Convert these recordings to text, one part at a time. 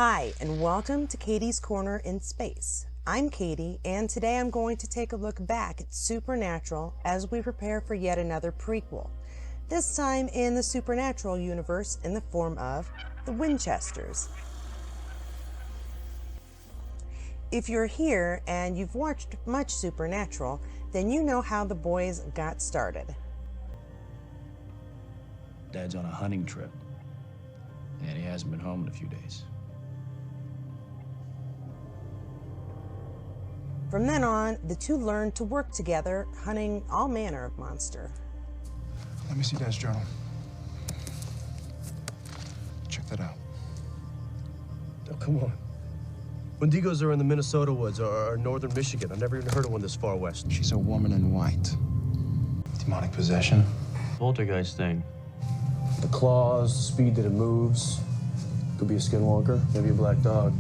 Hi, and welcome to Katie's Corner in Space. I'm Katie, and today I'm going to take a look back at Supernatural as we prepare for yet another prequel, this time in the Supernatural universe in the form of the Winchesters. If you're here and you've watched much Supernatural, then you know how the boys got started. Dad's on a hunting trip, and he hasn't been home in a few days. From then on, the two learned to work together, hunting all manner of monster. Let me see Dad's journal. Check that out. Oh, come on. Wendigos are in the Minnesota woods or northern Michigan. I've never even heard of one this far west. She's a woman in white. Demonic possession. Poltergeist thing. The claws, the speed that it moves. Could be a skinwalker, maybe a black dog.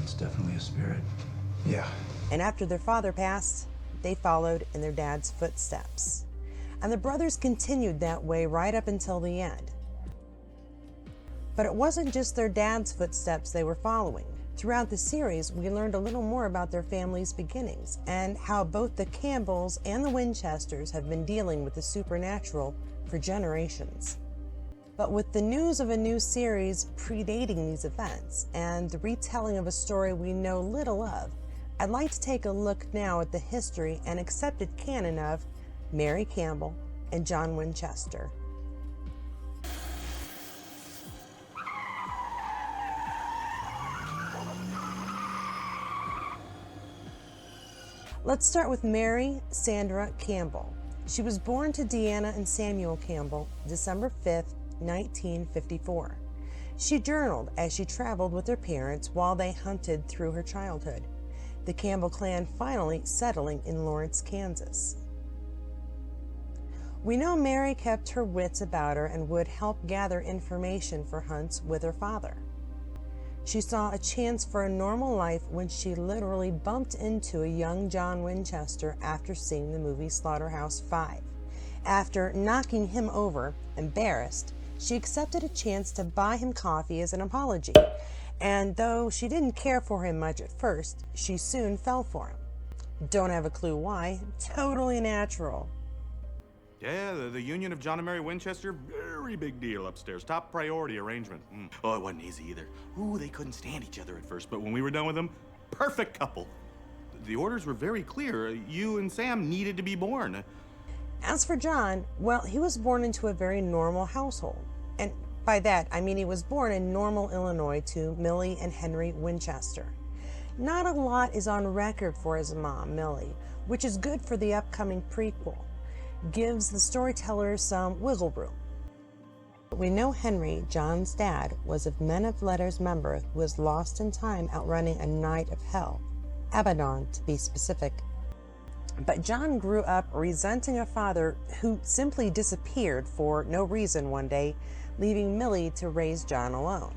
It's definitely a spirit. Yeah. And after their father passed, they followed in their dad's footsteps. And the brothers continued that way right up until the end. But it wasn't just their dad's footsteps they were following. Throughout the series, we learned a little more about their family's beginnings and how both the Campbells and the Winchesters have been dealing with the supernatural for generations. But with the news of a new series predating these events and the retelling of a story we know little of, I'd like to take a look now at the history and accepted canon of Mary Campbell and John Winchester. Let's start with Mary Sandra Campbell. She was born to Deanna and Samuel Campbell, December 5th, 1954. She journaled as she traveled with her parents while they hunted through her childhood, the Campbell clan finally settling in Lawrence, Kansas. We know Mary kept her wits about her and would help gather information for hunts with her father. She saw a chance for a normal life when she literally bumped into a young John Winchester after seeing the movie Slaughterhouse-Five. After knocking him over, embarrassed, she accepted a chance to buy him coffee as an apology. And though she didn't care for him much at first, she soon fell for him. Don't have a clue why. Totally natural. Yeah, the union of John and Mary Winchester, very big deal upstairs. Top priority arrangement. Oh, it wasn't easy either. Ooh, they couldn't stand each other at first, but when we were done with them, perfect couple. The orders were very clear. You and Sam needed to be born. As for John, well, he was born into a very normal household. And by that, I mean he was born in Normal, Illinois to Millie and Henry Winchester. Not a lot is on record for his mom, Millie, which is good for the upcoming prequel. Gives the storytellers some wiggle room. We know Henry, John's dad, was a Men of Letters member who was lost in time outrunning a Knight of Hell, Abaddon to be specific. But John grew up resenting a father who simply disappeared for no reason one day, leaving Millie to raise John alone.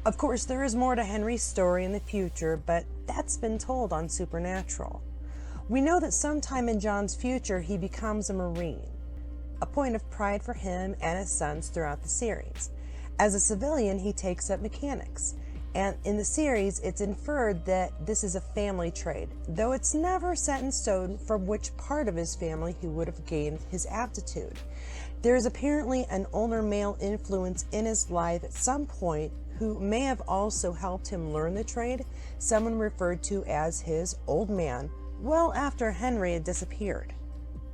Of course, there is more to Henry's story in the future, but that's been told on Supernatural. We know that sometime in John's future he becomes a Marine, a point of pride for him and his sons throughout the series. As a civilian, he takes up mechanics, and in the series it's inferred that this is a family trade, though it's never set in stone from which part of his family he would have gained his aptitude. There is apparently an older male influence in his life at some point who may have also helped him learn the trade, someone referred to as his old man, well after Henry had disappeared.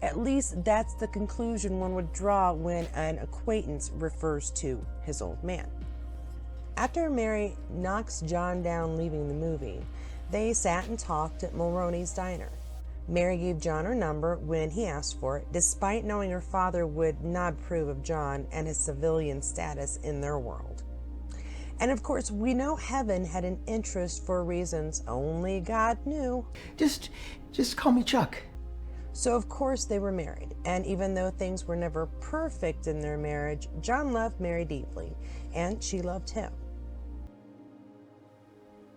At least that's the conclusion one would draw when an acquaintance refers to his old man. After Mary knocks John down leaving the movie, they sat and talked at Mulroney's diner. Mary gave John her number when he asked for it, despite knowing her father would not approve of John and his civilian status in their world. And of course, we know Heaven had an interest for reasons only God knew. Just call me Chuck. So of course they were married, and even though things were never perfect in their marriage, John loved Mary deeply, and she loved him.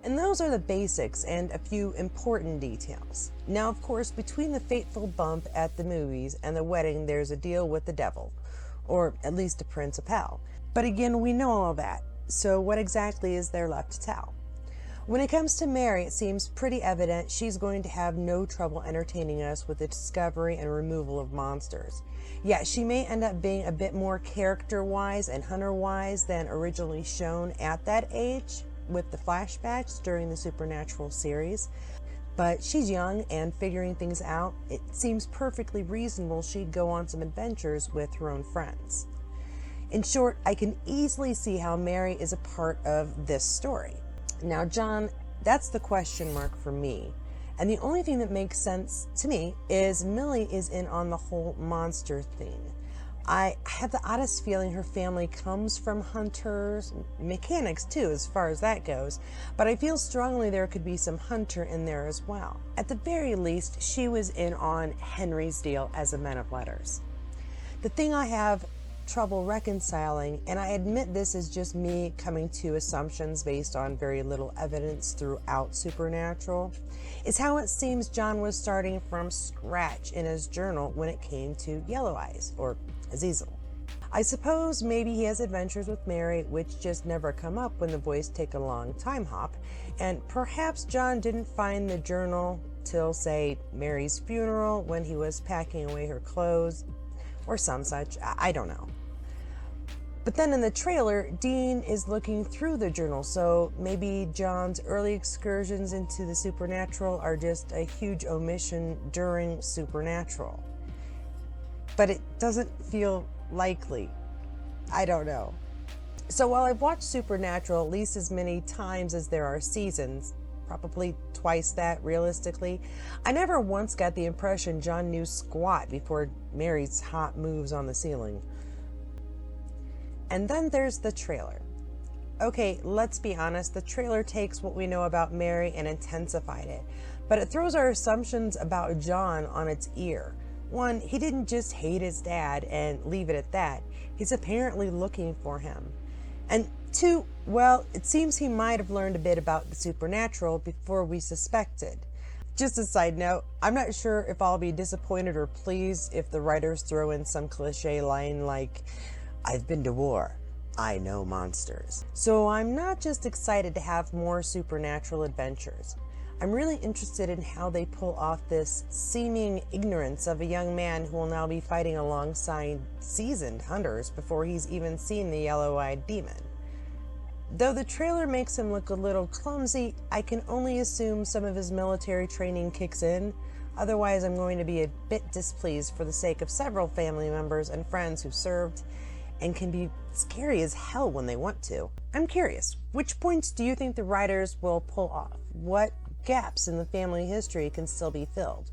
And those are the basics and a few important details. Now, of course, between the fateful bump at the movies and the wedding, there's a deal with the devil, or at least a prince of hell. But again, we know all that. so what exactly is there left to tell? When it comes to Mary, it seems pretty evident she's going to have no trouble entertaining us with the discovery and removal of monsters. Yeah, she may end up being a bit more character-wise and hunter-wise than originally shown at that age with the flashbacks during the Supernatural series. But she's young and figuring things out. It seems perfectly reasonable she'd go on some adventures with her own friends. In short, I can easily see how Mary is a part of this story. Now, John, that's the question mark for me. And the only thing that makes sense to me is Millie is in on the whole monster thing. I have the oddest feeling her family comes from hunters, mechanics too, as far as that goes, but I feel strongly there could be some hunter in there as well. At the very least, she was in on Henry's deal as a man of letters. The thing I have trouble reconciling, and I admit this is just me coming to assumptions based on very little evidence throughout Supernatural, is how it seems John was starting from scratch in his journal when it came to Yellow Eyes, or Azazel. I suppose maybe he has adventures with Mary which just never come up when the boys take a long time hop, and perhaps John didn't find the journal till, say, Mary's funeral when he was packing away her clothes, or some such. I don't know. But then in the trailer, Dean is looking through the journal, so maybe John's early excursions into the supernatural are just a huge omission during Supernatural. But it doesn't feel likely. I don't know. So while I've watched Supernatural at least as many times as there are seasons, probably twice that realistically, I never once got the impression John knew squat before Mary's hot moves on the ceiling. And then there's the trailer. Okay, let's be honest, the trailer takes what we know about Mary and intensified it, but it throws our assumptions about John on its ear. One, he didn't just hate his dad and leave it at that. He's apparently looking for him. And two, well, it seems he might have learned a bit about the supernatural before we suspected. Just a side note, I'm not sure if I'll be disappointed or pleased if the writers throw in some cliche line like, "I've been to war. I know monsters." So I'm not just excited to have more supernatural adventures. I'm really interested in how they pull off this seeming ignorance of a young man who will now be fighting alongside seasoned hunters before he's even seen the yellow-eyed demon. Though the trailer makes him look a little clumsy, I can only assume some of his military training kicks in. Otherwise, I'm going to be a bit displeased for the sake of several family members and friends who served and can be scary as hell when they want to. I'm curious, which points do you think the writers will pull off? What gaps in the family history can still be filled?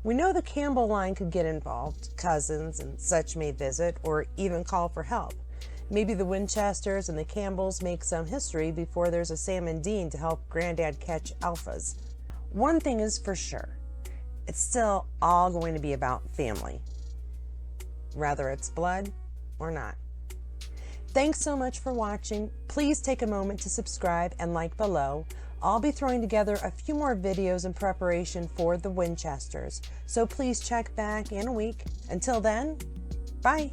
We know the Campbell line could get involved. Cousins and such may visit or even call for help. Maybe the Winchesters and the Campbells make some history before there's a Sam and Dean to help Granddad catch alphas. One thing is for sure, it's still all going to be about family, whether it's blood or not. Thanks so much for watching. Please take a moment to subscribe and like below. I'll be throwing together a few more videos in preparation for the Winchesters, so please check back in a week. Until then, bye.